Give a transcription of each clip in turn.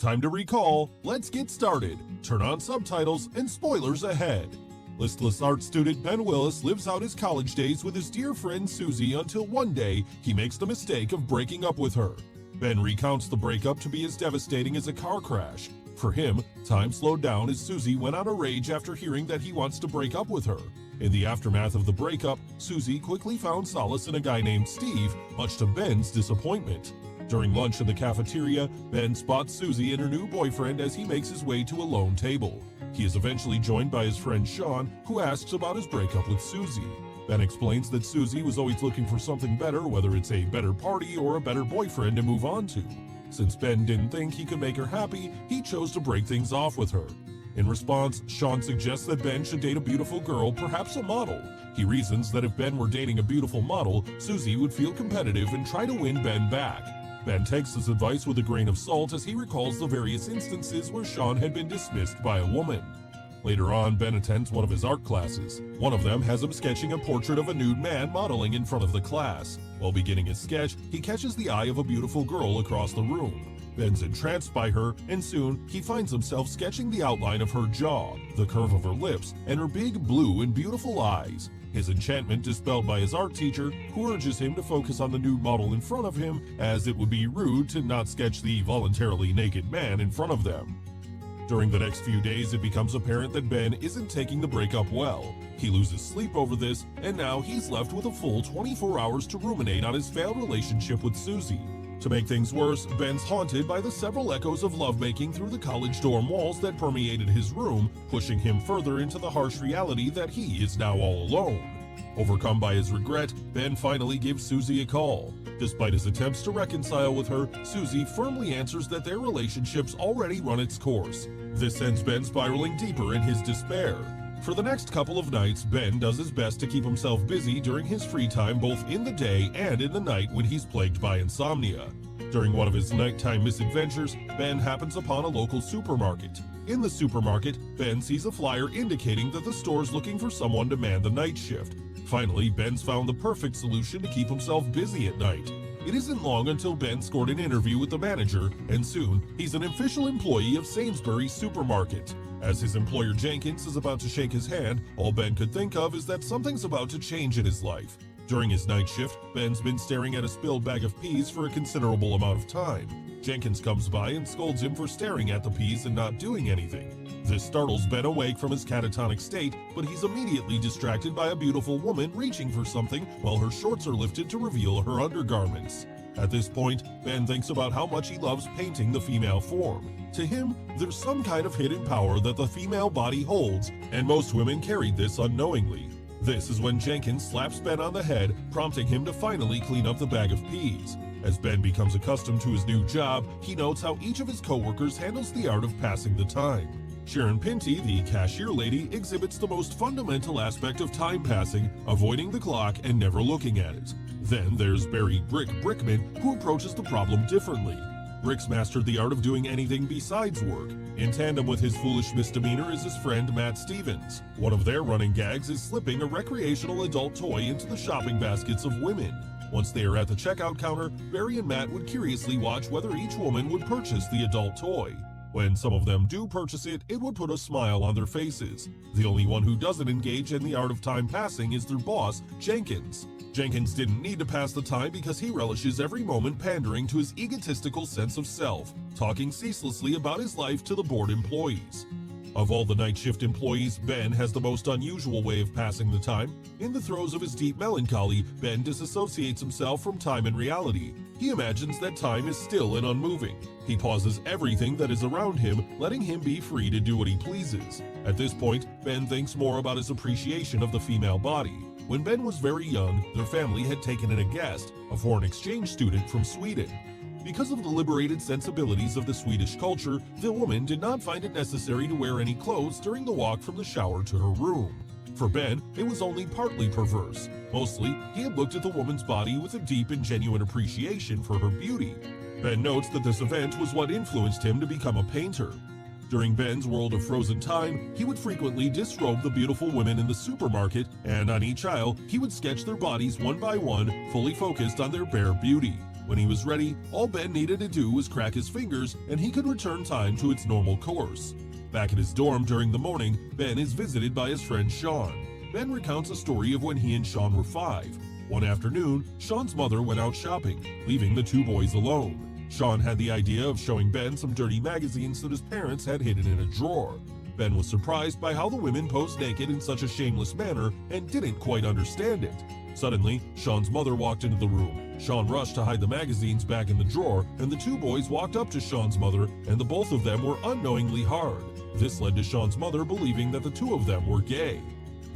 time to recall. Let's get started. Turn on subtitles and spoilers ahead. Listless art student Ben Willis lives out his college days with his dear friend Susie until one day he makes the mistake of breaking up with her. Ben recounts the breakup to be as devastating as a car crash. For him, time slowed down as Susie went on a rage after hearing that he wants to break up with her. In the aftermath of the breakup, Susie quickly found solace in a guy named Steve, much to Ben's disappointment. During lunch in the cafeteria, Ben spots Susie and her new boyfriend as he makes his way to a lone table. He is eventually joined by his friend Sean, who asks about his breakup with Susie. Ben explains that Susie was always looking for something better, whether it's a better party or a better boyfriend to move on to. Since Ben didn't think he could make her happy, he chose to break things off with her. In response, Sean suggests that Ben should date a beautiful girl, perhaps a model. He reasons that if Ben were dating a beautiful model, Susie would feel competitive and try to win Ben back. Ben takes this advice with a grain of salt as he recalls the various instances where Sean had been dismissed by a woman. Later on, Ben attends one of his art classes. One of them has him sketching a portrait of a nude man modeling in front of the class. While beginning his sketch, he catches the eye of a beautiful girl across the room. Ben's entranced by her, and soon he finds himself sketching the outline of her jaw, the curve of her lips, and her big blue and beautiful eyes. His enchantment dispelled by his art teacher, who urges him to focus on the nude model in front of him, as it would be rude to not sketch the voluntarily naked man in front of them. During the next few days, it becomes apparent that Ben isn't taking the breakup well. He loses sleep over this, and now he's left with a full 24 hours to ruminate on his failed relationship with Susie. To make things worse, Ben's haunted by the several echoes of lovemaking through the college dorm walls that permeated his room, pushing him further into the harsh reality that he is now all alone. Overcome by his regret, Ben finally gives Susie a call. Despite his attempts to reconcile with her, Susie firmly answers that their relationship's already run its course. This sends Ben spiraling deeper in his despair. For the next couple of nights, Ben does his best to keep himself busy during his free time both in the day and in the night when he's plagued by insomnia. During one of his nighttime misadventures, Ben happens upon a local supermarket. In the supermarket, Ben sees a flyer indicating that the store's looking for someone to man the night shift. Finally, Ben's found the perfect solution to keep himself busy at night. It isn't long until Ben scored an interview with the manager, and soon he's an official employee of Sainsbury's supermarket. As his employer Jenkins is about to shake his hand, all Ben could think of is that something's about to change in his life. During his night shift, Ben's been staring at a spilled bag of peas for a considerable amount of time. Jenkins comes by and scolds him for staring at the peas and not doing anything. This startles Ben awake from his catatonic state, but he's immediately distracted by a beautiful woman reaching for something while her shorts are lifted to reveal her undergarments. At this point, Ben thinks about how much he loves painting the female form. To him, there's some kind of hidden power that the female body holds, and most women carried this unknowingly. This is when Jenkins slaps Ben on the head, prompting him to finally clean up the bag of peas. As Ben becomes accustomed to his new job, he notes how each of his coworkers handles the art of passing the time. Sharon Pinty, the cashier lady, exhibits the most fundamental aspect of time passing, avoiding the clock and never looking at it. Then there's Barry Brickman, who approaches the problem differently. Brick's mastered the art of doing anything besides work. In tandem with his foolish misdemeanor is his friend Matt Stevens. One of their running gags is slipping a recreational adult toy into the shopping baskets of women. Once they are at the checkout counter, Barry and Matt would curiously watch whether each woman would purchase the adult toy. When some of them do purchase it, it would put a smile on their faces. The only one who doesn't engage in the art of time passing is their boss, Jenkins. Jenkins didn't need to pass the time because he relishes every moment pandering to his egotistical sense of self, talking ceaselessly about his life to the bored employees. Of all the night shift employees, Ben has the most unusual way of passing the time. In the throes of his deep melancholy, Ben disassociates himself from time and reality. He imagines that time is still and unmoving. He pauses everything that is around him, letting him be free to do what he pleases. At this point, Ben thinks more about his appreciation of the female body. When Ben was very young, their family had taken in a guest, a foreign exchange student from Sweden. Because of the liberated sensibilities of the Swedish culture, the woman did not find it necessary to wear any clothes during the walk from the shower to her room. For Ben, it was only partly perverse. Mostly, he had looked at the woman's body with a deep and genuine appreciation for her beauty. Ben notes that this event was what influenced him to become a painter. During Ben's world of frozen time, he would frequently disrobe the beautiful women in the supermarket, and on each aisle, he would sketch their bodies one by one, fully focused on their bare beauty. When he was ready, all Ben needed to do was crack his fingers and he could return time to its normal course. Back at his dorm during the morning, Ben is visited by his friend Sean. Ben recounts a story of when he and Sean were 5. One afternoon, Sean's mother went out shopping, leaving the two boys alone. Sean had the idea of showing Ben some dirty magazines that his parents had hidden in a drawer. Ben was surprised by how the women posed naked in such a shameless manner and didn't quite understand it. Suddenly, Sean's mother walked into the room. Sean rushed to hide the magazines back in the drawer, and the two boys walked up to Sean's mother, and the both of them were unknowingly hard. This led to Sean's mother believing that the two of them were gay.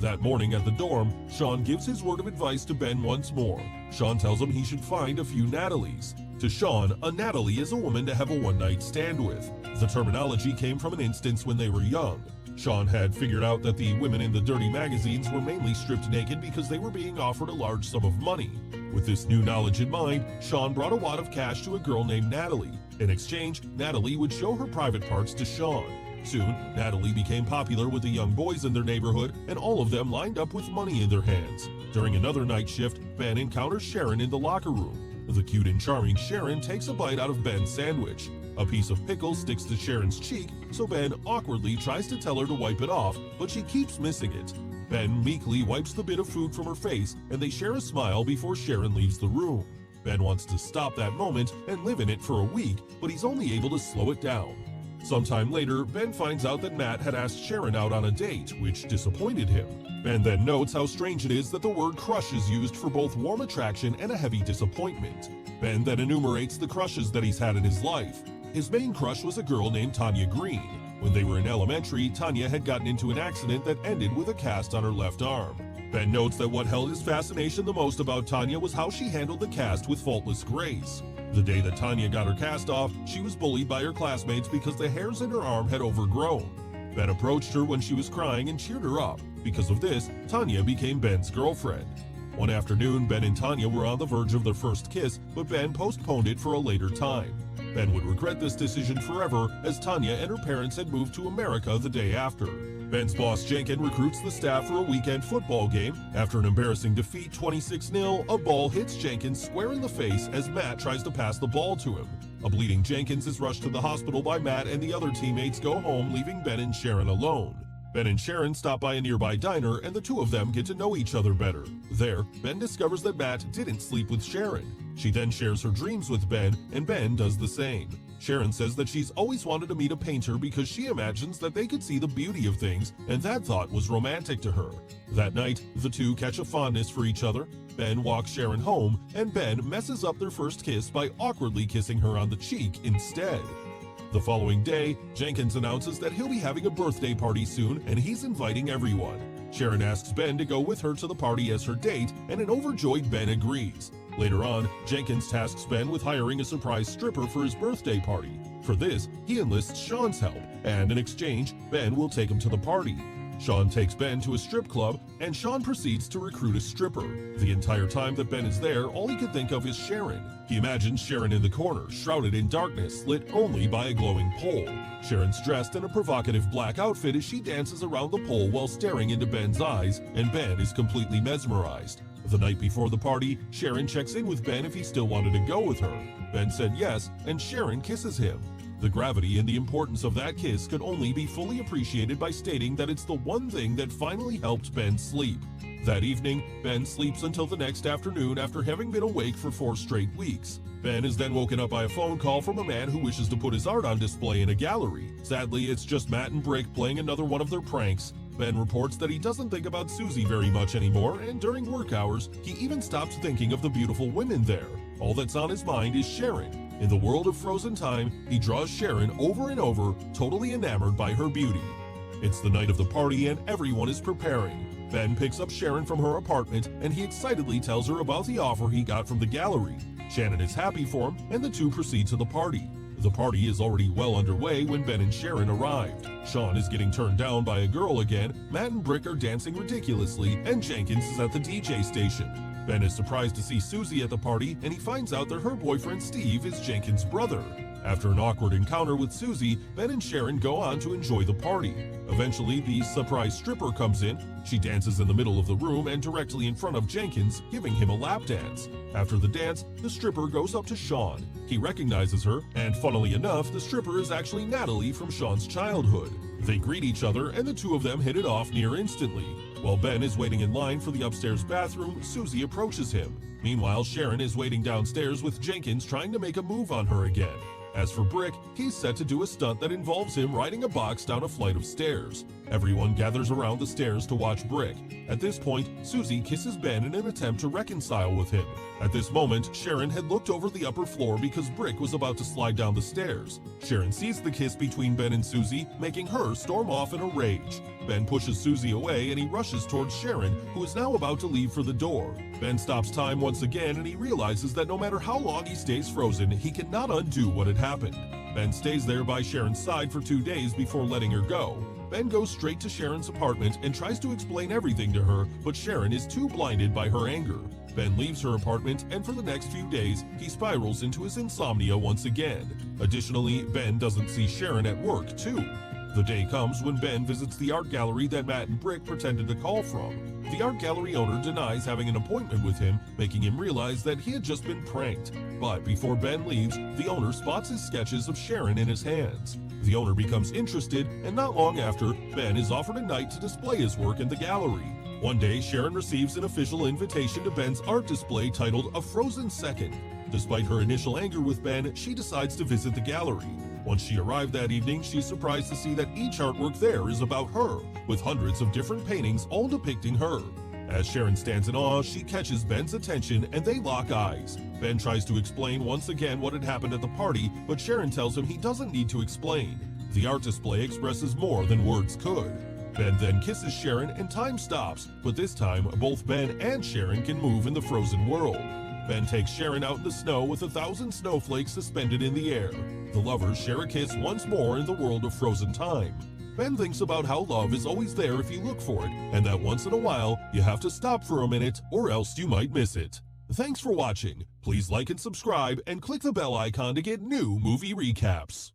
That morning at the dorm, Sean gives his word of advice to Ben once more. Sean tells him he should find a few Natalies. To Sean, a Natalie is a woman to have a one-night stand with. The terminology came from an instance when they were young. Sean had figured out that the women in the dirty magazines were mainly stripped naked because they were being offered a large sum of money. With this new knowledge in mind, Sean brought a wad of cash to a girl named Natalie. In exchange, Natalie would show her private parts to Sean. Soon, Natalie became popular with the young boys in their neighborhood, and all of them lined up with money in their hands. During another night shift, Ben encounters Sharon in the locker room. The cute and charming Sharon takes a bite out of Ben's sandwich. A piece of pickle sticks to Sharon's cheek, so Ben awkwardly tries to tell her to wipe it off, but she keeps missing it. Ben meekly wipes the bit of food from her face, and they share a smile before Sharon leaves the room. Ben wants to stop that moment and live in it for a week, but he's only able to slow it down. Sometime later, Ben finds out that Matt had asked Sharon out on a date, which disappointed him. Ben then notes how strange it is that the word crush is used for both warm attraction and a heavy disappointment. Ben then enumerates the crushes that he's had in his life. His main crush was a girl named Tanya Green. When they were in elementary, Tanya had gotten into an accident that ended with a cast on her left arm. Ben notes that what held his fascination the most about Tanya was how she handled the cast with faultless grace. The day that Tanya got her cast off, she was bullied by her classmates because the hairs in her arm had overgrown. Ben approached her when she was crying and cheered her up. Because of this, Tanya became Ben's girlfriend. One afternoon, Ben and Tanya were on the verge of their first kiss, but Ben postponed it for a later time. Ben would regret this decision forever, as Tanya and her parents had moved to America the day after. Ben's boss Jenkins recruits the staff for a weekend football game. After an embarrassing defeat 26-0, a ball hits Jenkins square in the face as Matt tries to pass the ball to him. A bleeding Jenkins is rushed to the hospital by Matt, and the other teammates go home, leaving Ben and Sharon alone. Ben and Sharon stop by a nearby diner, and the two of them get to know each other better. There, Ben discovers that Matt didn't sleep with Sharon. She then shares her dreams with Ben, and Ben does the same. Sharon says that she's always wanted to meet a painter because she imagines that they could see the beauty of things, and that thought was romantic to her. That night, the two catch a fondness for each other. Ben walks Sharon home, and Ben messes up their first kiss by awkwardly kissing her on the cheek instead. The following day, Jenkins announces that he'll be having a birthday party soon, and he's inviting everyone. Sharon asks Ben to go with her to the party as her date, and an overjoyed Ben agrees. Later on, Jenkins tasks Ben with hiring a surprise stripper for his birthday party. For this, he enlists Sean's help, and in exchange, Ben will take him to the party. Sean takes Ben to a strip club, and Sean proceeds to recruit a stripper. The entire time that Ben is there, all he can think of is Sharon. He imagines Sharon in the corner, shrouded in darkness, lit only by a glowing pole. Sharon's dressed in a provocative black outfit as she dances around the pole while staring into Ben's eyes, and Ben is completely mesmerized. The night before the party, Sharon checks in with Ben if he still wanted to go with her. Ben said yes, and Sharon kisses him. The gravity and the importance of that kiss could only be fully appreciated by stating that it's the one thing that finally helped Ben sleep. That evening, Ben sleeps until the next afternoon after having been awake for 4 straight weeks. Ben is then woken up by a phone call from a man who wishes to put his art on display in a gallery. Sadly, it's just Matt and Brick playing another one of their pranks. Ben reports that he doesn't think about Susie very much anymore, and during work hours, he even stops thinking of the beautiful women there. All that's on his mind is Sharon. In the world of frozen time, he draws Sharon over and over, totally enamored by her beauty. It's the night of the party and everyone is preparing. Ben picks up Sharon from her apartment and he excitedly tells her about the offer he got from the gallery. Shannon is happy for him and the two proceed to the party. The party is already well underway when Ben and Sharon arrived. Sean is getting turned down by a girl again, Matt and Brick are dancing ridiculously, and Jenkins is at the DJ station. Ben is surprised to see Susie at the party, and he finds out that her boyfriend Steve is Jenkins' brother. After an awkward encounter with Susie, Ben and Sharon go on to enjoy the party. Eventually, the surprise stripper comes in. She dances in the middle of the room and directly in front of Jenkins, giving him a lap dance. After the dance, the stripper goes up to Sean. He recognizes her, and funnily enough, the stripper is actually Natalie from Sean's childhood. They greet each other, and the two of them hit it off near instantly. While Ben is waiting in line for the upstairs bathroom, Susie approaches him. Meanwhile, Sharon is waiting downstairs with Jenkins trying to make a move on her again. As for Brick, he's set to do a stunt that involves him riding a box down a flight of stairs. Everyone gathers around the stairs to watch Brick. At this point, Susie kisses Ben in an attempt to reconcile with him. At this moment, Sharon had looked over the upper floor because Brick was about to slide down the stairs. Sharon sees the kiss between Ben and Susie, making her storm off in a rage. Ben pushes Susie away and he rushes towards Sharon, who is now about to leave for the door. Ben stops time once again and he realizes that no matter how long he stays frozen, he cannot undo what had happened. Ben stays there by Sharon's side for 2 days before letting her go. Ben goes straight to Sharon's apartment and tries to explain everything to her, but Sharon is too blinded by her anger. Ben leaves her apartment, and for the next few days, he spirals into his insomnia once again. Additionally, Ben doesn't see Sharon at work, too. The day comes when Ben visits the art gallery that Matt and Brick pretended to call from. The art gallery owner denies having an appointment with him, making him realize that he had just been pranked. But before Ben leaves, the owner spots his sketches of Sharon in his hands. The owner becomes interested, and not long after, Ben is offered a night to display his work in the gallery. One day, Sharon receives an official invitation to Ben's art display titled A Frozen Second. Despite her initial anger with Ben, she decides to visit the gallery. Once she arrived that evening, she's surprised to see that each artwork there is about her, with hundreds of different paintings all depicting her. As Sharon stands in awe, she catches Ben's attention and they lock eyes. Ben tries to explain once again what had happened at the party, but Sharon tells him he doesn't need to explain. The art display expresses more than words could. Ben then kisses Sharon and time stops, but this time both Ben and Sharon can move in the frozen world. Ben takes Sharon out in the snow with 1,000 snowflakes suspended in the air. The lovers share a kiss once more in the world of frozen time. Ben thinks about how love is always there if you look for it, and that once in a while, you have to stop for a minute or else you might miss it. Thanks for watching. Please like and subscribe and click the bell icon to get new movie recaps.